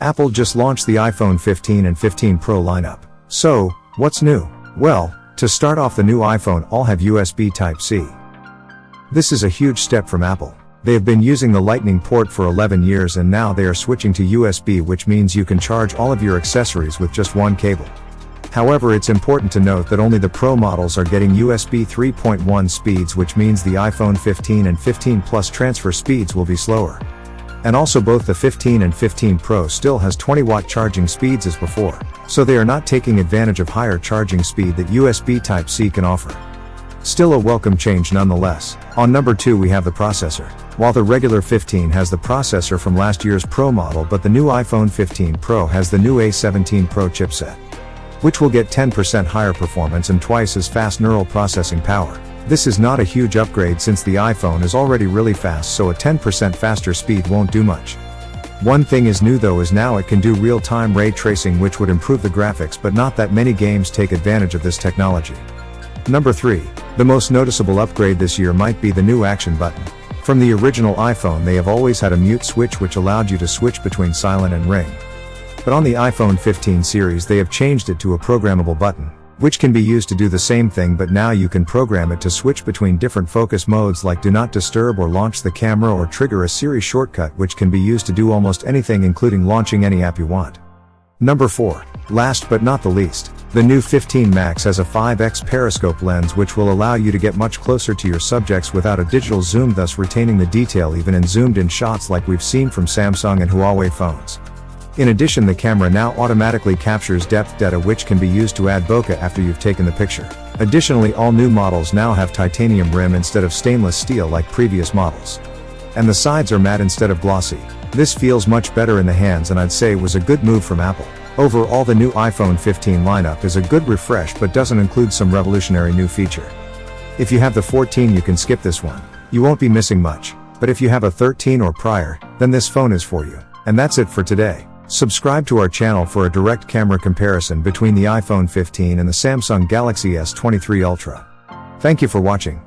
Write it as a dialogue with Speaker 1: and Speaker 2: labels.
Speaker 1: Apple just launched the iPhone 15 and 15 Pro lineup. So, what's new? Well, to start off, the new iPhone all have USB Type-C. This is a huge step from Apple. They have been using the Lightning port for 11 years and now they are switching to USB, which means you can charge all of your accessories with just one cable. However, it's important to note that only the Pro models are getting USB 3.1 speeds, which means the iPhone 15 and 15 Plus transfer speeds will be slower. And also both the 15 and 15 Pro still has 20-watt charging speeds as before, so they are not taking advantage of higher charging speed that USB Type-C can offer. Still a welcome change nonetheless. On number 2 we have the processor. While the regular 15 has the processor from last year's Pro model, but the new iPhone 15 Pro has the new A17 Pro chipset, which will get 10% higher performance and twice as fast neural processing power. This is not a huge upgrade since the iPhone is already really fast, so a 10% faster speed won't do much. One thing is new though is now it can do real-time ray tracing, which would improve the graphics, but not that many games take advantage of this technology. Number 3. The most noticeable upgrade this year might be the new action button. From the original iPhone they have always had a mute switch which allowed you to switch between silent and ring. But on the iPhone 15 series they have changed it to a programmable button, which can be used to do the same thing, but now you can program it to switch between different focus modes like do not disturb or launch the camera or trigger a Siri shortcut, which can be used to do almost anything including launching any app you want. Number 4. Last but not the least, the new 15 Max has a 5x periscope lens which will allow you to get much closer to your subjects without a digital zoom, thus retaining the detail even in zoomed in shots like we've seen from Samsung and Huawei phones. In addition, the camera now automatically captures depth data which can be used to add bokeh after you've taken the picture. Additionally, all new models now have titanium rim instead of stainless steel like previous models. And the sides are matte instead of glossy. This feels much better in the hands and I'd say was a good move from Apple. Overall, the new iPhone 15 lineup is a good refresh but doesn't include some revolutionary new feature. If you have the 14 you can skip this one. You won't be missing much. But if you have a 13 or prior, then this phone is for you. And that's it for today. Subscribe to our channel for a direct camera comparison between the iPhone 15 and the Samsung Galaxy S23 Ultra. Thank you for watching.